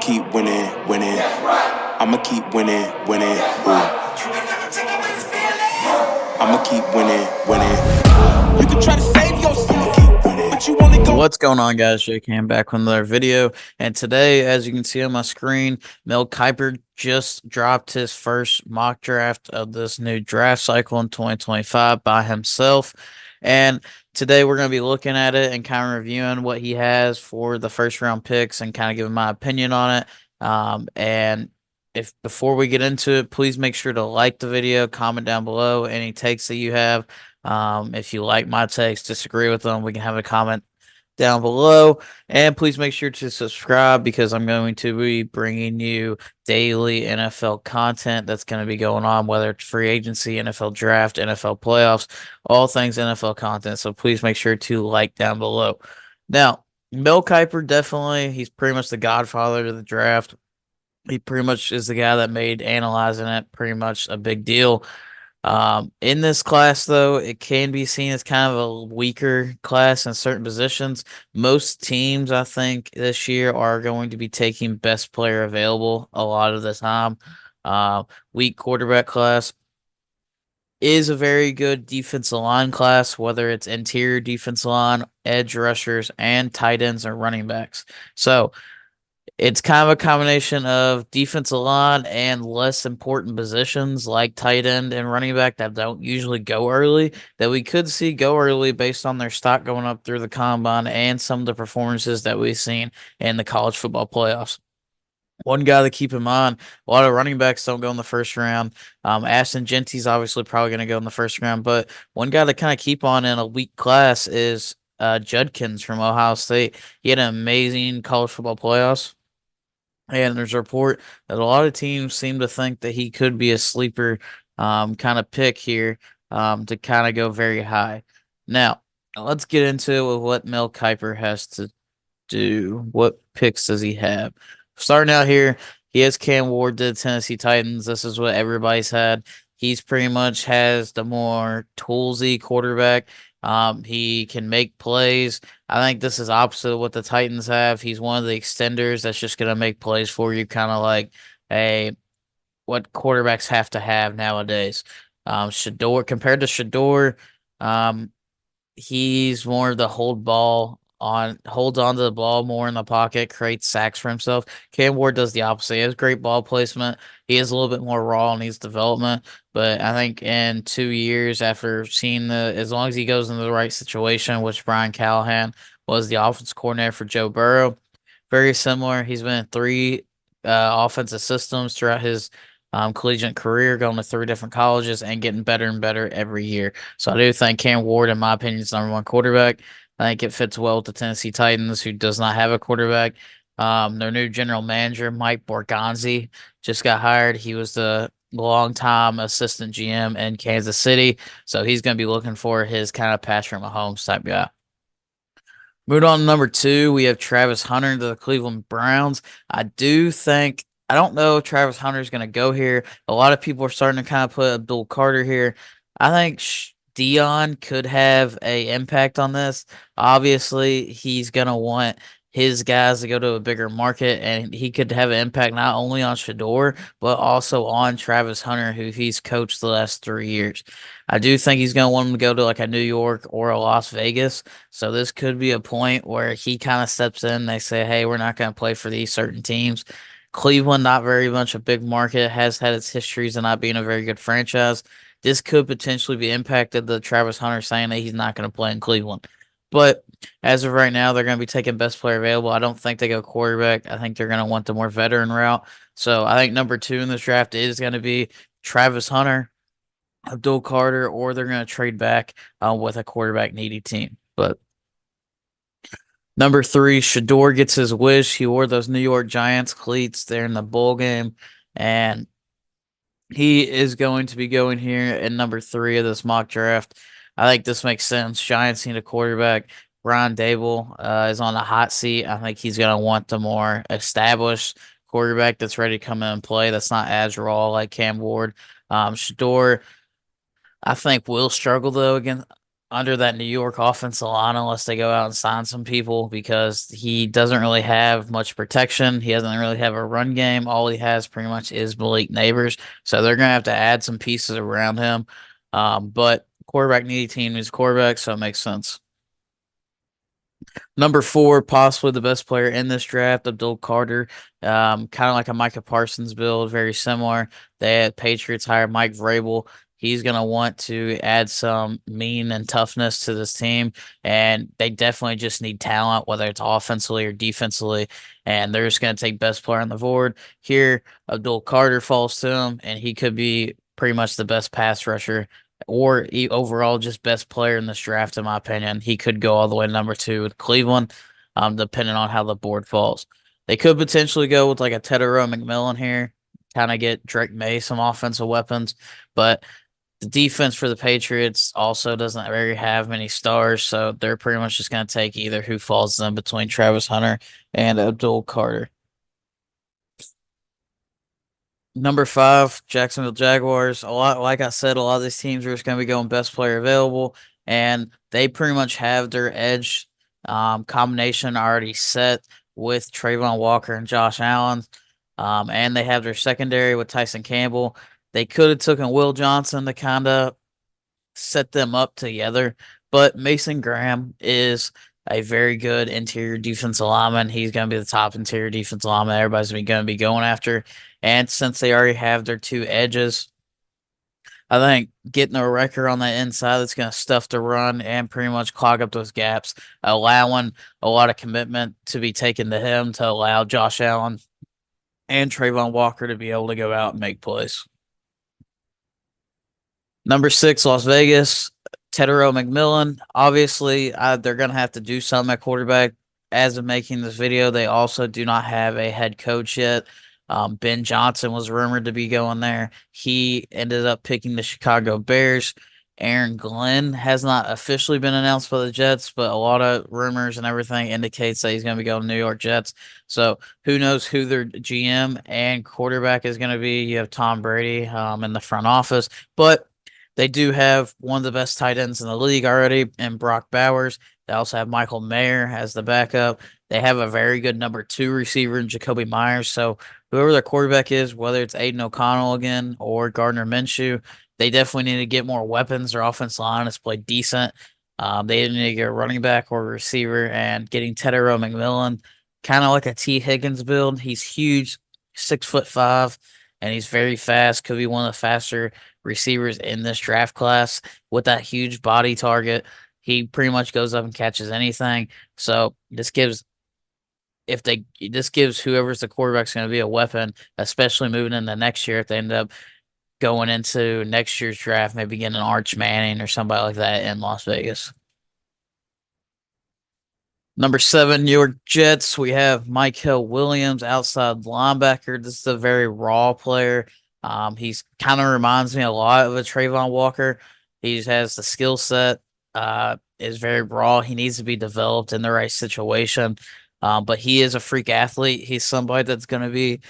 keep winning, winning. I'ma keep winning, winning. I'ma keep winning, winning. You can try to save yourself, but you only go. What's going on, guys? Jake Ham back with another video, and today, as you can see on my screen, Mel Kiper just dropped his first mock draft of this new draft cycle in 2025 by himself. And today we're going to be looking at it and kind of reviewing what he has for the first round picks and kind of giving my opinion on it. And if before we get into it, please make sure to like the video, comment down below any takes that you have. If you like my takes, disagree with them, we can have a comment down below, and please make sure to subscribe because I'm going to be bringing you daily NFL content that's going to be going on, whether it's free agency, NFL draft, NFL playoffs, all things NFL content. So please make sure to like down below. Now, Mel Kiper, definitely, he's pretty much the godfather of the draft. He pretty much is the guy that made analyzing it pretty much a big deal. In this class, though, it can be seen as kind of a weaker class in certain positions. Most teams, I think, this year are going to be taking best player available a lot of the time. Weak quarterback class is a very good defensive line class, whether it's interior defensive line, edge rushers, and tight ends or running backs. So it's kind of a combination of defensive line and less important positions like tight end and running back that don't usually go early that we could see go early based on their stock going up through the combine and some of the performances that we've seen in the college football playoffs. One guy to keep in mind, a lot of running backs don't go in the first round. Ashton Genty's obviously probably going to go in the first round, but one guy to kind of keep on in a weak class is Judkins from Ohio State. He had an amazing college football playoffs. And there's a report that a lot of teams seem to think that he could be a sleeper kind of pick here to kind of go very high. Now, let's get into what Mel Kiper has to do. What picks does he have? Starting out here, he has Cam Ward to the Tennessee Titans. This is what everybody's had. He's pretty much has the more toolsy quarterback. He can make plays. I think this is opposite of what the Titans have. He's one of the extenders that's just going to make plays for you, kind of like a what quarterbacks have to have nowadays. Shador compared to Shador, um, he's more of the holds on to the ball more in the pocket, creates sacks for himself. Cam Ward does the opposite. He has great ball placement. He is a little bit more raw in his development, but I think in 2 years after seeing as long as he goes into the right situation, which Brian Callahan was the offense coordinator for Joe Burrow, very similar. He's been in three offensive systems throughout his collegiate career, going to three different colleges and getting better and better every year. So I do think Cam Ward, in my opinion, is number one quarterback. I think it fits well with the Tennessee Titans, who does not have a quarterback. Their new general manager, Mike Borgonzi, just got hired. He was the longtime assistant GM in Kansas City, so he's going to be looking for his kind of Patrick Mahomes type guy. Moving on to number two, we have Travis Hunter to the Cleveland Browns. I don't know if Travis Hunter is going to go here. A lot of people are starting to kind of put Abdul Carter here. I think Dion could have a impact on this. Obviously, he's going to want his guys to go to a bigger market, and he could have an impact not only on Shador, but also on Travis Hunter, who he's coached the last 3 years. I do think he's going to want him to go to like a New York or a Las Vegas. So this could be a point where he kind of steps in. They say, hey, we're not going to play for these certain teams. Cleveland, not very much a big market, has had its histories of not being a very good franchise. This could potentially be impacted the Travis Hunter saying that he's not going to play in Cleveland. But as of right now, they're going to be taking best player available. I don't think they go quarterback. I think they're going to want the more veteran route. So I think number two in this draft is going to be Travis Hunter, Abdul Carter, or they're going to trade back with a quarterback needy team. But number three, Shador gets his wish. He wore those New York Giants cleats there in the bowl game, and he is going to be going here in number three of this mock draft. I think this makes sense. Giants need a quarterback. Brian Dable is on the hot seat. I think he's going to want the more established quarterback that's ready to come in and play. That's not as raw like Cam Ward. Shador, I think, will struggle though again under that New York offensive line unless they go out and sign some people because he doesn't really have much protection. He doesn't really have a run game. All he has pretty much is Malik Neighbors. So they're going to have to add some pieces around him. But quarterback needy team is quarterback, so it makes sense. Number 4, possibly the best player in this draft, Abdul Carter. Kind of like a Micah Parsons build, very similar. They had Patriots hire Mike Vrabel. He's going to want to add some mean and toughness to this team, and they definitely just need talent, whether it's offensively or defensively, and they're just going to take best player on the board. Here, Abdul Carter falls to him, and he could be pretty much the best pass rusher or overall just best player in this draft, in my opinion. He could go all the way to number 2 with Cleveland, depending on how the board falls. They could potentially go with like a Tedero McMillan here, kind of get Drake May some offensive weapons, but the defense for the Patriots also doesn't really have many stars, so they're pretty much just going to take either who falls in between Travis Hunter and Abdul Carter. Number 5, Jacksonville Jaguars. A lot, like I said, a lot of these teams are just going to be going best player available, and they pretty much have their edge combination already set with Trayvon Walker and Josh Allen, and they have their secondary with Tyson Campbell. They could have taken Will Johnson to kind of set them up together, but Mason Graham is a very good interior defensive lineman. He's going to be the top interior defensive lineman everybody's going to be going after. And since they already have their 2 edges, I think getting a wrecker on that inside that's going to stuff the run and pretty much clog up those gaps, allowing a lot of commitment to be taken to him to allow Josh Allen and Trayvon Walker to be able to go out and make plays. Number 6, Las Vegas, Tedero McMillan. Obviously, they're going to have to do something at quarterback. As of making this video, they also do not have a head coach yet. Ben Johnson was rumored to be going there. He ended up picking the Chicago Bears. Aaron Glenn has not officially been announced by the Jets, but a lot of rumors and everything indicates that he's going to be going to New York Jets. So who knows who their GM and quarterback is going to be? You have Tom Brady in the front office, but they do have one of the best tight ends in the league already in Brock Bowers. They also have Michael Mayer as the backup. They have a very good number 2 receiver in Jacoby Myers. So whoever their quarterback is, whether it's Aiden O'Connell again or Gardner Minshew, they definitely need to get more weapons. Their offensive line has played decent. They need to get a running back or a receiver, and getting Tedero McMillan, kind of like a T. Higgins build. He's huge, 6'5", and he's very fast. Could be one of the faster receivers in this draft class with that huge body target. He pretty much goes up and catches anything. So this gives whoever's the quarterback's going to be a weapon, especially moving into next year if they end up going into next year's draft, maybe getting an Arch Manning or somebody like that in Las Vegas. Number 7, New York Jets. We have Michael Williams, outside linebacker. This is a very raw player. He's kind of reminds me a lot of a Trayvon Walker. He has the skill set, is very raw. He needs to be developed in the right situation. But he is a freak athlete. He's somebody that's going to be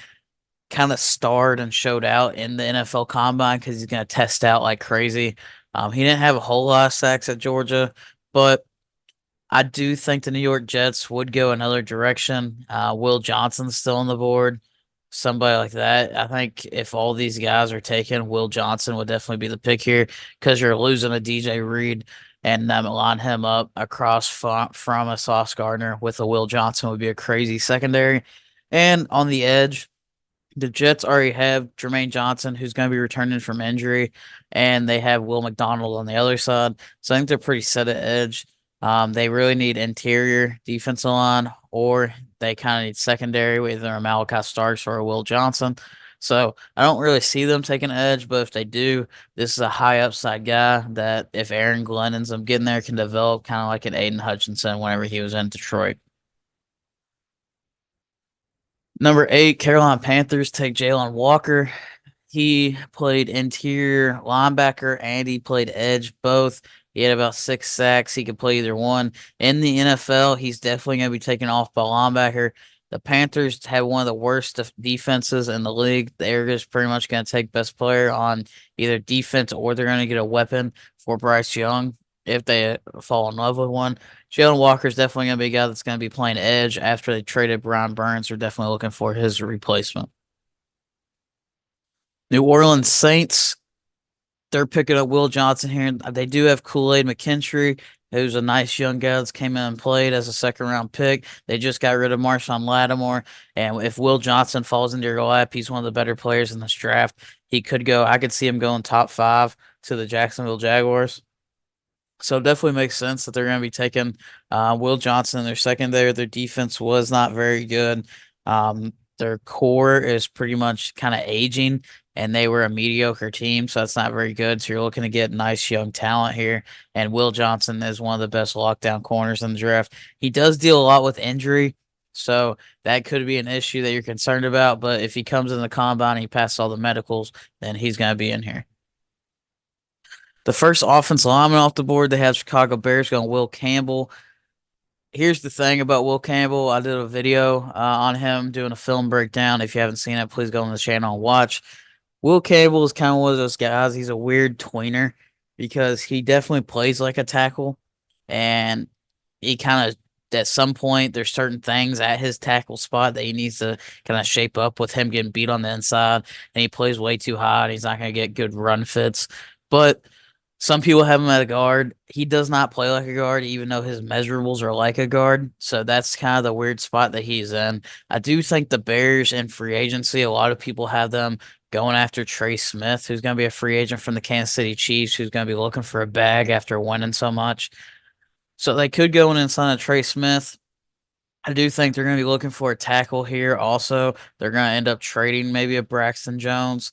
kind of starred and showed out in the NFL Combine because he's going to test out like crazy. He didn't have a whole lot of sacks at Georgia, but I do think the New York Jets would go another direction. Will Johnson's still on the board, somebody like that. I think if all these guys are taken, Will Johnson would definitely be the pick here because you're losing a DJ Reed and line him up across from a Sauce Gardner with a Will Johnson would be a crazy secondary. And on the edge, the Jets already have Jermaine Johnson, who's going to be returning from injury, and they have Will McDonald on the other side. So I think they're pretty set at edge. They really need interior defensive line, or they kind of need secondary with either a Malachi Starks or a Will Johnson. So I don't really see them taking edge, but if they do, this is a high upside guy that if Aaron Glenn ends up getting there, can develop kind of like an Aiden Hutchinson whenever he was in Detroit. Number 8, Carolina Panthers take Jalen Walker. He played interior linebacker and he played edge both. He had about 6 sacks. He could play either one. In the NFL, he's definitely going to be taken off by linebacker. The Panthers have one of the worst defenses in the league. They're just pretty much going to take best player on either defense or they're going to get a weapon for Bryce Young. if they fall in love with one. Jalen Walker's definitely going to be a guy that's going to be playing edge after they traded Brian Burns. They're definitely looking for his replacement. New Orleans Saints, they're picking up Will Johnson here. They do have Kool-Aid McKinstry, who's a nice young guy that's came in and played as a second round pick. They just got rid of Marshawn Lattimore. And if Will Johnson falls into your lap, he's one of the better players in this draft. He could go, I could see him going top 5 to the Jacksonville Jaguars. So it definitely makes sense that they're going to be taking Will Johnson in their secondary. Their defense was not very good. Their core is pretty much kind of aging, and they were a mediocre team, so that's not very good. So you're looking to get nice young talent here, and Will Johnson is one of the best lockdown corners in the draft. He does deal a lot with injury, so that could be an issue that you're concerned about. But if he comes in the combine and he passes all the medicals, then he's going to be in here. The first offensive lineman off the board, they have Chicago Bears going Will Campbell. Here's the thing about Will Campbell. I did a video on him doing a film breakdown. If you haven't seen it, please go on the channel and watch. Will Campbell is kind of one of those guys. He's a weird tweener because he definitely plays like a tackle, and he kind of at some point there's certain things at his tackle spot that he needs to kind of shape up with him getting beat on the inside, and he plays way too high. And he's not going to get good run fits, but some people have him at a guard. He does not play like a guard, even though his measurables are like a guard. So that's kind of the weird spot that he's in. I do think the Bears in free agency, a lot of people have them going after Trey Smith, who's going to be a free agent from the Kansas City Chiefs, who's going to be looking for a bag after winning so much. So they could go in and sign a Trey Smith. I do think they're going to be looking for a tackle here. Also, they're going to end up trading maybe a Braxton Jones,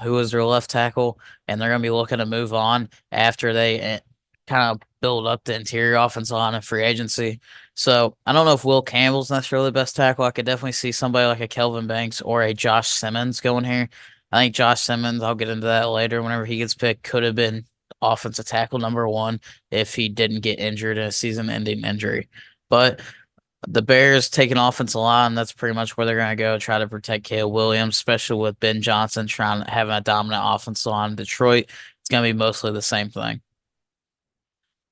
who is their left tackle, and they're going to be looking to move on after they kind of build up the interior offensive line in free agency. So I don't know if Will Campbell's necessarily the best tackle. I could definitely see somebody like a Kelvin Banks or a Josh Simmons going here. I think Josh Simmons, I'll get into that later whenever he gets picked, could have been offensive tackle number 1 if he didn't get injured in a season-ending injury. But the Bears taking offensive line, that's pretty much where they're going to go, try to protect Caleb Williams, especially with Ben Johnson trying to have a dominant offensive line in Detroit. It's going to be mostly the same thing.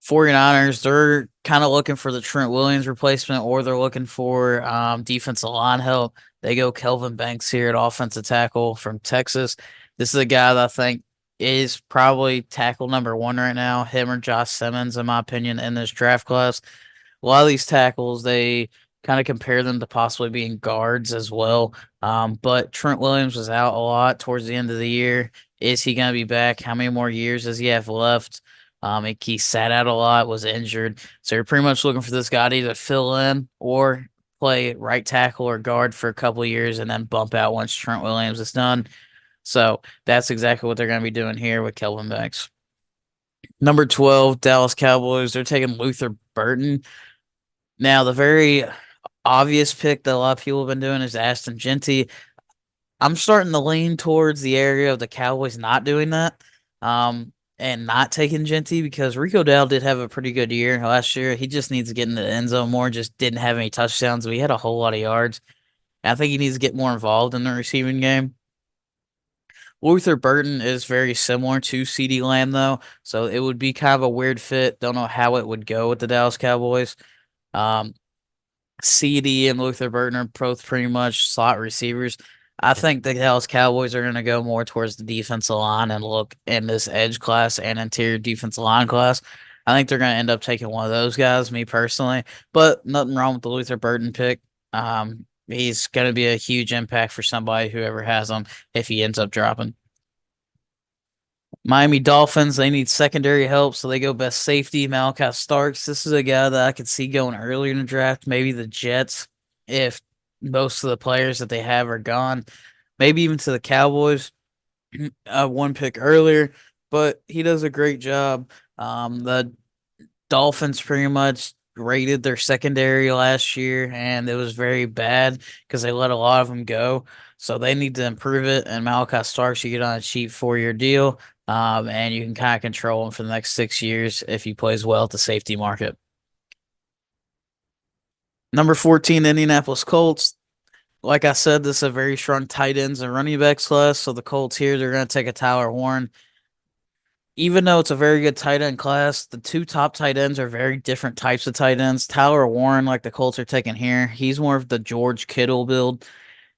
49ers, they're kind of looking for the Trent Williams replacement, or they're looking for defensive line help. They go Kelvin Banks here at offensive tackle from Texas. This is a guy that I think is probably tackle number 1 right now, him or Josh Simmons, in my opinion, in this draft class. A lot of these tackles, they kind of compare them to possibly being guards as well. But Trent Williams was out a lot towards the end of the year. Is he going to be back? How many more years does he have left? He sat out a lot, was injured. So you're pretty much looking for this guy to either fill in or play right tackle or guard for a couple of years and then bump out once Trent Williams is done. So that's exactly what they're going to be doing here with Kelvin Banks. Number 12, Dallas Cowboys. They're taking Luther Burton. Now, the very obvious pick that a lot of people have been doing is Ashton Jeanty. I'm starting to lean towards the area of the Cowboys not doing that and not taking Jeanty because Rico Dowdle did have a pretty good year last year. He just needs to get in the end zone more, just didn't have any touchdowns, but he had a whole lot of yards. And I think he needs to get more involved in the receiving game. Luther Burton is very similar to CeeDee Lamb, though, so it would be kind of a weird fit. Don't know how it would go with the Dallas Cowboys. CD and Luther Burton are both pretty much slot receivers. I think the Dallas Cowboys are going to go more towards the defensive line and look in this edge class and interior defensive line class. I think they're going to end up taking one of those guys, me personally, but nothing wrong with the Luther Burton pick. He's going to be a huge impact for somebody, whoever has him, if he ends up dropping. Miami Dolphins, they need secondary help, so they go best safety, Malachi Starks. This is a guy that I could see going earlier in the draft, maybe the Jets, if most of the players that they have are gone. Maybe even to the Cowboys, 1 pick earlier, but he does a great job. The Dolphins pretty much rated their secondary last year, and it was very bad because they let a lot of them go. So they need to improve it. And Malachi Starks, you get on a cheap 4-year deal, and you can kind of control him for the next 6 years if he plays well at the safety market. Number 14, Indianapolis Colts. Like I said, this is a very strong tight ends and running backs class. So the Colts here, they're going to take a Tyler Warren. even though it's a very good tight end class, the two top tight ends are very different types of tight ends. Tyler Warren, like the Colts are taking here, he's more of the George Kittle build.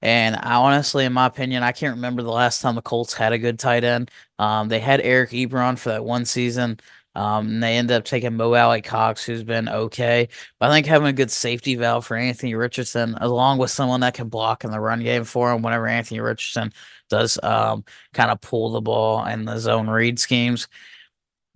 And I honestly, in my opinion, I can't remember the last time the Colts had a good tight end. They had Eric Ebron for that one season. And they ended up taking Mo Alley Cox, who's been okay. But I think having a good safety valve for Anthony Richardson, along with someone that can block in the run game for him whenever Anthony Richardson does kind of pull the ball in the zone read schemes.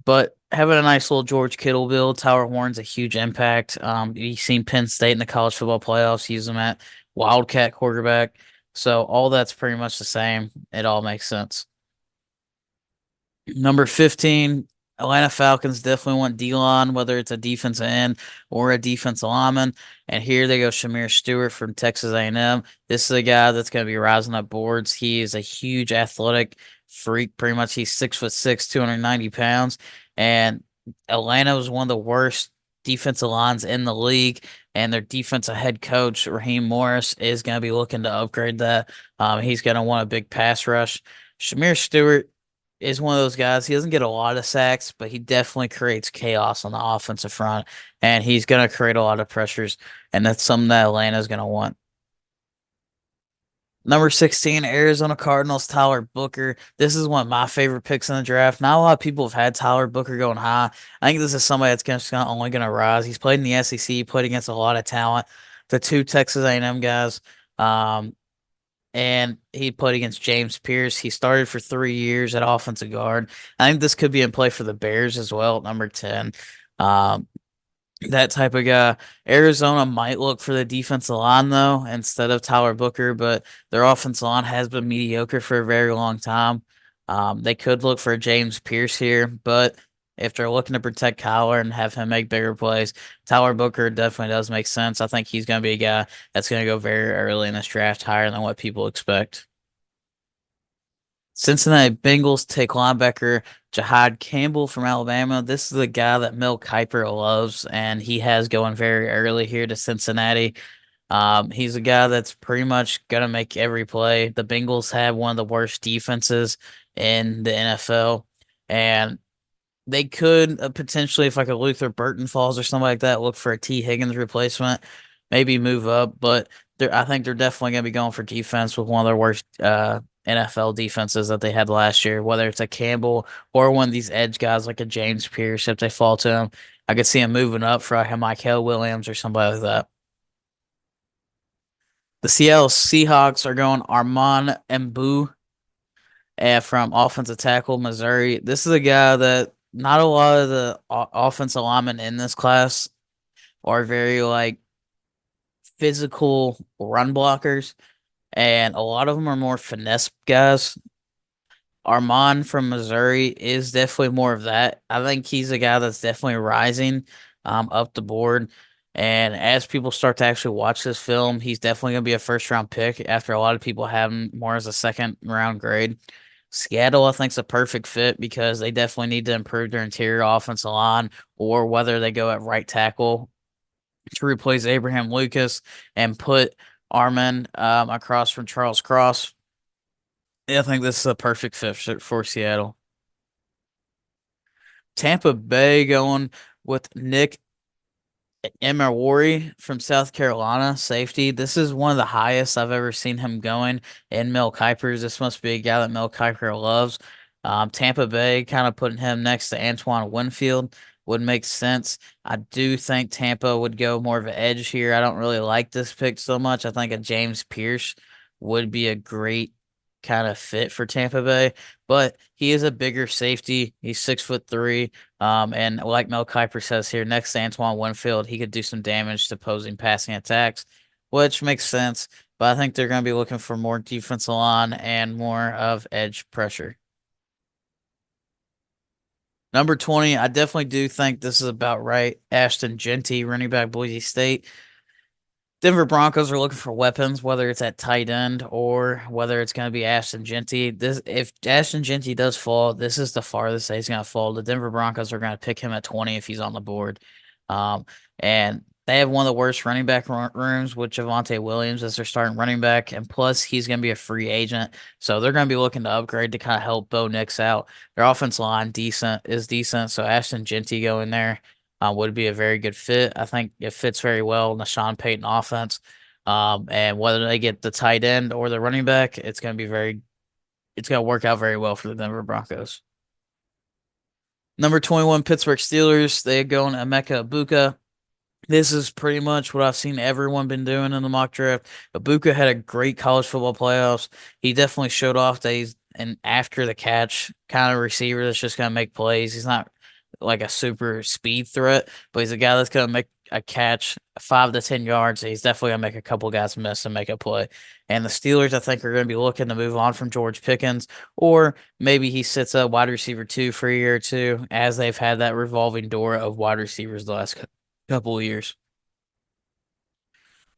But having a nice little George Kittle build, Tyler Warren's a huge impact. You've seen Penn State in the college football playoffs use him at Wildcat quarterback. So all that's pretty much the same. It all makes sense. Number 15, Atlanta Falcons definitely want D-line, whether it's a defensive end or a defensive lineman. And here they go, Shamir Stewart from Texas A&M. This is a guy that's going to be rising up boards. He is a huge athletic freak. Pretty much, he's 6'6", 290 pounds. And Atlanta was one of the worst defensive lines in the league. And their defensive head coach, Raheem Morris, is going to be looking to upgrade that. He's going to want a big pass rush. Shamir Stewart is one of those guys. He doesn't get a lot of sacks, but he definitely creates chaos on the offensive front, and he's going to create a lot of pressures, and that's something that Atlanta's going to want. Number 16, Arizona Cardinals, Tyler Booker. This is one of my favorite picks in the draft. Not a lot of people have had Tyler Booker going high. I think this is somebody that's only going to rise. He's played in the SEC, played against a lot of talent. The two Texas A&M guys. And he played against James Pierce. He started for 3 years at offensive guard. I think this could be in play for the Bears as well, number 10. Um, that type of guy. Arizona might look for the defensive line, though, instead of Tyler Booker, but their offensive line has been mediocre for a very long time. They could look for James Pierce here, but if they're looking to protect Kyler and have him make bigger plays, Tyler Booker definitely does make sense. I think he's going to be a guy that's going to go very early in this draft, higher than what people expect. Cincinnati Bengals take linebacker Jahad Campbell from Alabama. This is the guy that Mel Kiper loves, and he has going very early here to Cincinnati. He's a guy that's pretty much gonna make every play. The Bengals have one of the worst defenses in the NFL, and they could potentially, if like a Luther Burton falls or something like that, look for a T. Higgins replacement, maybe move up. But I think they're definitely going to be going for defense with one of their worst NFL defenses that they had last year, whether it's a Campbell or one of these edge guys like a James Pierce. If they fall to him, I could see him moving up for like a Michael Williams or somebody like that. The Seattle Seahawks are going Armand Mbu from offensive tackle, Missouri. This is a guy that not a lot of the offensive linemen in this class are very like physical run blockers, and a lot of them are more finesse guys. Armand from Missouri is definitely more of that. I think he's a guy that's definitely rising up the board. And as people start to actually watch this film, he's definitely going to be a first round pick after a lot of people have him more as a second round grade. Seattle, I think, is a perfect fit because they definitely need to improve their interior offensive line, or whether they go at right tackle to replace Abraham Lucas and put Armand across from Charles Cross. Yeah, I think this is a perfect fit for Seattle. Tampa Bay going with Nick Emery from South Carolina, safety. This is one of the highest I've ever seen him going in Mel Kiper's. This must be a guy that Mel Kiper loves. Tampa Bay kind of putting him next to Antoine Winfield would make sense. I do think Tampa would go more of an edge here. I don't really like this pick so much. I think a James Pierce would be a great kind of fit for Tampa Bay, but he is a bigger safety. He's 6'3". And like Mel Kiper says here, next to Antoine Winfield, he could do some damage to opposing passing attacks, which makes sense. But I think they're going to be looking for more defensive line and more of edge pressure. Number 20, I definitely do think this is about right. Ashton Jeanty, running back, Boise State. Denver Broncos are looking for weapons, whether it's at tight end or whether it's going to be Ashton Jeanty. If Ashton Jeanty does fall, this is the farthest that he's going to fall. The Denver Broncos are going to pick him at 20 if he's on the board. And They have one of the worst running back rooms with Javonte Williams as their starting running back, and plus he's going to be a free agent, so they're going to be looking to upgrade to kind of help Bo Nix out. Their offensive line is decent, so Ashton Jeanty going there would be a very good fit. I think it fits very well in the Sean Payton offense. And whether they get the tight end or the running back, it's going to work out very well for the Denver Broncos. Number 21, Pittsburgh Steelers. They go on Emeka Ibuka. This is pretty much what I've seen everyone been doing in the mock draft. Ibuka had a great college football playoffs. He definitely showed off that he's an after the catch kind of receiver that's just gonna make plays. He's not like a super speed threat, but he's a guy that's gonna make a catch 5 to 10 yards. He's definitely gonna make a couple guys miss and make a play. And the Steelers, I think, are gonna be looking to move on from George Pickens, or maybe he sits a wide receiver 2 for a year or two, as they've had that revolving door of wide receivers the last couple of years.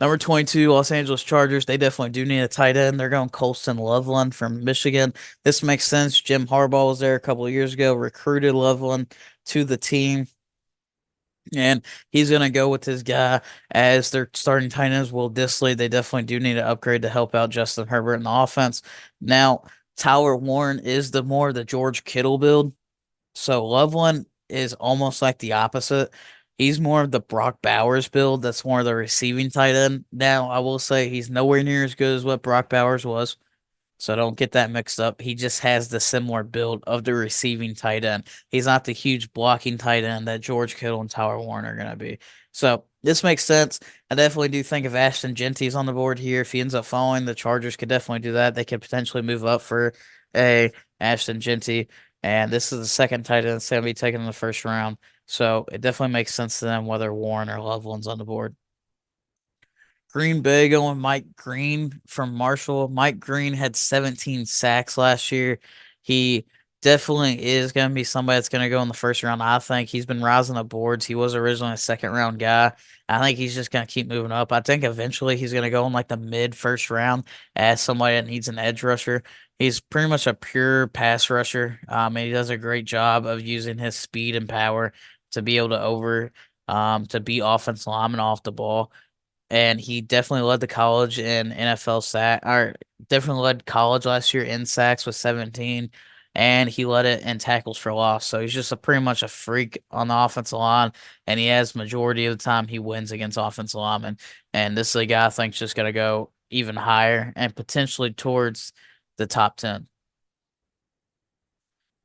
Number 22, Los Angeles Chargers. They definitely do need a tight end. They're going Colston Loveland from Michigan. This makes sense. Jim Harbaugh was there a couple of years ago, recruited Loveland to the team, and he's going to go with his guy as their starting tight ends, Will Dissly. They definitely do need to upgrade to help out Justin Herbert in the offense. Now, Tyler Warren is the more the George Kittle build. So Loveland is almost like the opposite. He's more of the Brock Bowers build. That's more of the receiving tight end. Now, I will say he's nowhere near as good as what Brock Bowers was. So don't get that mixed up. He just has the similar build of the receiving tight end. He's not the huge blocking tight end that George Kittle and Tyler Warren are going to be. So this makes sense. I definitely do think if Ashton Genty's on the board here, if he ends up falling, the Chargers could definitely do that. They could potentially move up for a Ashton Genty. And this is the second tight end that's going to be taken in the first round. So it definitely makes sense to them whether Warren or Loveland's on the board. Green Bay going Mike Green from Marshall. Mike Green had 17 sacks last year. He definitely is going to be somebody that's going to go in the first round. I think he's been rising the boards. He was originally a second round guy. I think he's just going to keep moving up. I think eventually he's going to go in like the mid first round as somebody that needs an edge rusher. He's pretty much a pure pass rusher. And he does a great job of using his speed and power to be able to beat offensive linemen off the ball, and he definitely led the college in NFL sack, or definitely led college last year in sacks with 17, and he led it in tackles for loss. So he's just pretty much a freak on the offensive line, and he has majority of the time he wins against offensive linemen. And this is a guy I think is just going to go even higher and potentially towards the top 10.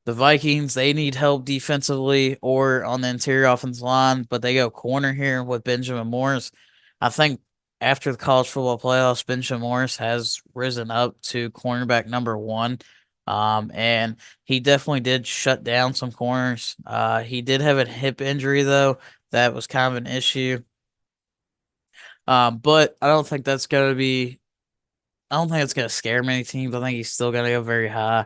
The Vikings, they need help defensively or on the interior offensive line, but they go corner here with Benjamin Morris. I think after the college football playoffs, Benjamin Morris has risen up to cornerback number one. And he definitely did shut down some corners. He did have a hip injury though. That was kind of an issue. But I don't think it's going to scare many teams. I think he's still going to go very high.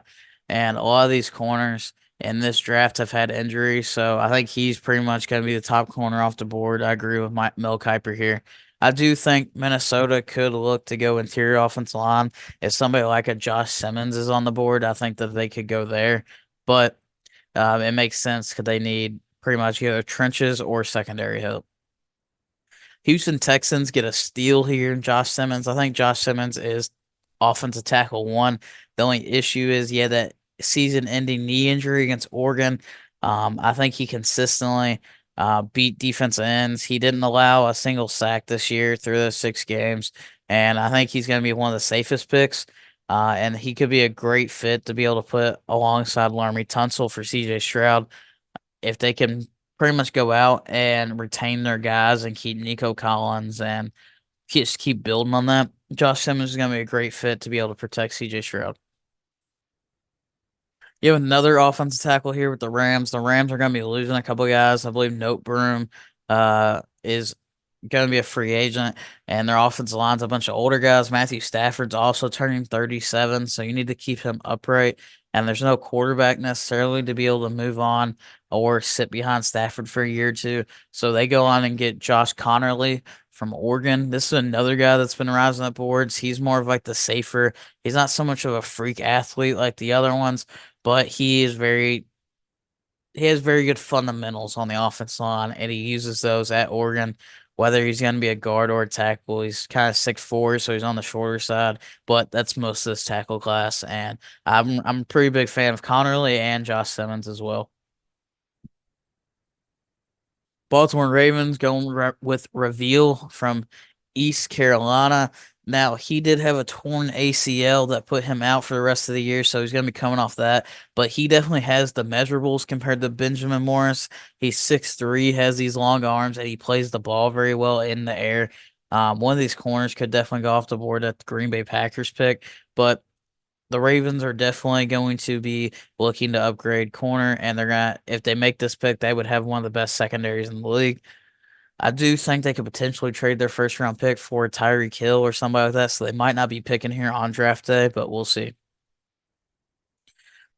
And a lot of these corners in this draft have had injuries. So I think he's pretty much going to be the top corner off the board. I agree with Mel Kiper here. I do think Minnesota could look to go interior offensive line. If somebody like a Josh Simmons is on the board, I think that they could go there. But it makes sense because they need pretty much either trenches or secondary help. Houston Texans get a steal here in Josh Simmons. I think Josh Simmons is offensive tackle one. The only issue is, yeah, that season-ending knee injury against Oregon. I think he consistently beat defensive ends. He didn't allow a single sack this year through those 6 games, and I think he's going to be one of the safest picks. And he could be a great fit to be able to put alongside Laremy Tunsil for CJ Stroud if they can pretty much go out and retain their guys and keep Nico Collins and just keep building on that. Josh Simmons is going to be a great fit to be able to protect CJ Stroud. You have another offensive tackle here with the Rams. The Rams are going to be losing a couple of guys. I believe Note Broom is going to be a free agent, and their offensive line's a bunch of older guys. Matthew Stafford's also turning 37, so you need to keep him upright. And there's no quarterback necessarily to be able to move on or sit behind Stafford for a year or two. So they go on and get Josh Connerly from Oregon. This is another guy that's been rising up boards. He's more of like the safer. He's not so much of a freak athlete like the other ones, but he has very good fundamentals on the offensive line, and he uses those at Oregon. whether he's going to be a guard or a tackle. He's kind of 6'4", so he's on the shorter side, but that's most of this tackle class. And I'm a pretty big fan of Connerly and Josh Simmons as well. Baltimore Ravens going with Reveal from East Carolina. Now, he did have a torn ACL that put him out for the rest of the year, so he's going to be coming off that. But he definitely has the measurables compared to Benjamin Morris. He's 6'3", has these long arms, and he plays the ball very well in the air. One of these corners could definitely go off the board at the Green Bay Packers pick, but the Ravens are definitely going to be looking to upgrade corner, and they're gonna if they make this pick, they would have one of the best secondaries in the league. I do think they could potentially trade their first round pick for Tyreek Hill or somebody like that, so they might not be picking here on draft day, but we'll see.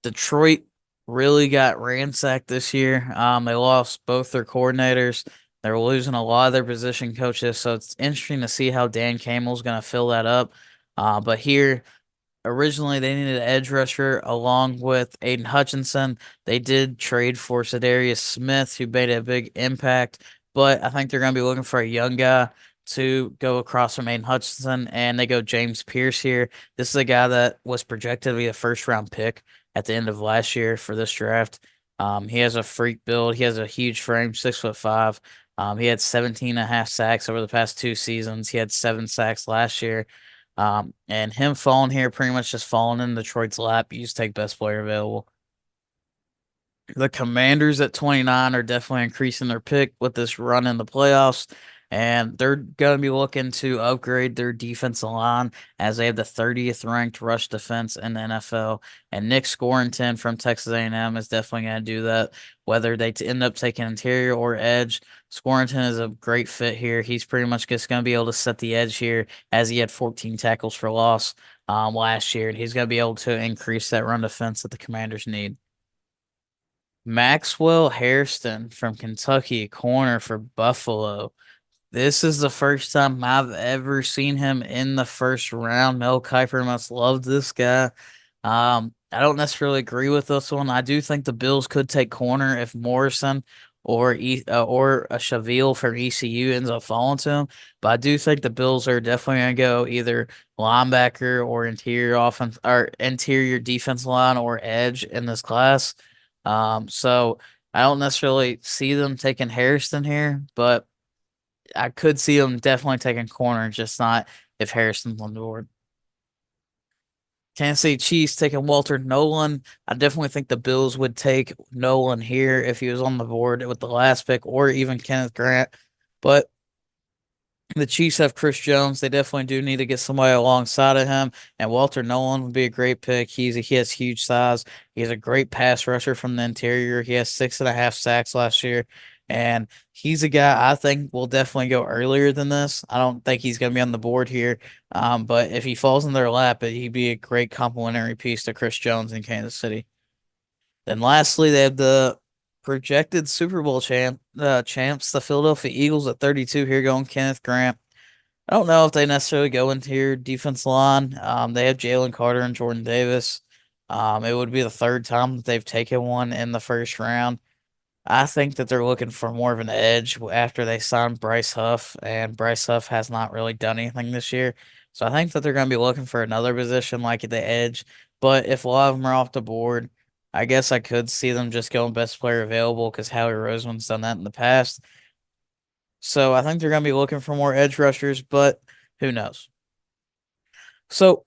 Detroit really got ransacked this year. They lost both their coordinators. They're losing a lot of their position coaches, so it's interesting to see how Dan Campbell's going to fill that up. But here originally they needed an edge rusher along with Aiden Hutchinson. They did trade for Zadarius Smith, who made a big impact, but I think they're going to be looking for a young guy to go across from Aiden Hutchinson, and they go James Pierce here. This is a guy that was projected to be a first round pick at the end of last year for this draft. He has a freak build. He has a huge frame, 6'5". He had 17 and a half sacks over the past 2 seasons. He had 7 sacks last year. And him falling here pretty much just falling in Detroit's lap. You just take best player available. The Commanders at 29 are definitely increasing their pick with this run in the playoffs, and they're going to be looking to upgrade their defensive line as they have the 30th ranked rush defense in the NFL. And Nick Scorington from Texas A&M is definitely going to do that, whether they end up taking interior or edge. Scorington is a great fit here. He's pretty much just going to be able to set the edge here as he had 14 tackles for loss last year, and he's going to be able to increase that run defense that the Commanders need. Maxwell Hairston from Kentucky, corner for Buffalo. This is the first time I've ever seen him in the first round. Mel Kiper must love this guy. I don't necessarily agree with this one. I do think the Bills could take corner if Morrison or a Chaville from ECU ends up falling to him. But I do think the Bills are definitely gonna go either linebacker or interior offense or interior defense line or edge in this class. So I don't necessarily see them taking Harrison here, but I could see them definitely taking corner, just not if Harrison's on the board. Kansas City Chiefs taking Walter Nolan. I definitely think the Bills would take Nolan here if he was on the board with the last pick, or even Kenneth Grant. But the Chiefs have Chris Jones. They definitely do need to get somebody alongside of him, and Walter Nolan would be a great pick. He has huge size. He's a great pass rusher from the interior. He has 6.5 sacks last year, and he's a guy I think will definitely go earlier than this. I don't think he's going to be on the board here, but if he falls in their lap, he'd be a great complementary piece to Chris Jones in Kansas City. Then lastly, they have the projected Super Bowl champs, the Philadelphia Eagles at 32 here going Kenneth Grant. I don't know if they necessarily go into your defense line. They have Jalen Carter and Jordan Davis. It would be the third time that they've taken one in the first round. I think that they're looking for more of an edge after they signed Bryce Huff, and Bryce Huff has not really done anything this year. So I think that they're going to be looking for another position like at the edge. But if a lot of them are off the board, I guess I could see them just going best player available because Howie Roseman's done that in the past. So I think they're going to be looking for more edge rushers, but who knows? So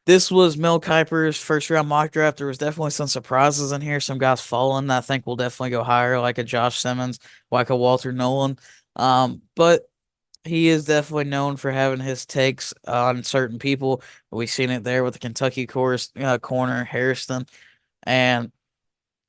this was Mel Kiper's first round mock draft. There was definitely some surprises in here. Some guys falling that I think will definitely go higher, like a Josh Simmons, like a Walter Nolan. But he is definitely known for having his takes on certain people. We've seen it there with the Kentucky corner Harrison, and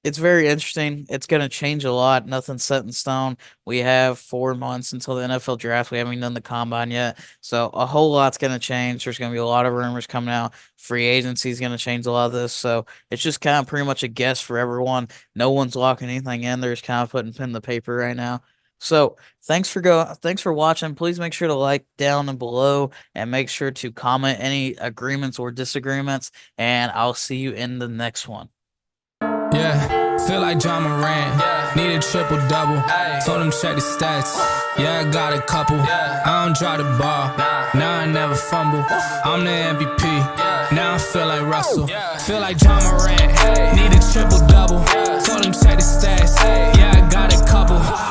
it's very interesting. It's going to change a lot. Nothing's set in stone. We have 4 months until the NFL draft. We haven't even done the combine yet. So a whole lot's going to change. There's going to be a lot of rumors coming out. Free agency is going to change a lot of this. So it's just kind of pretty much a guess for everyone. No one's locking anything in. They're just kind of putting pen to paper right now. So thanks for watching. Please make sure to like down and below and make sure to comment any agreements or disagreements. And I'll see you in the next one. Yeah, feel like John Moran. Yeah. Need a triple double. Told him check the stats. Yeah, I got a couple. I don't drop the ball. Now I never fumble. I'm the MVP. Now I feel like Russell. Feel like John Morant. Need a triple double. Told him check the stats. Yeah, I got a couple.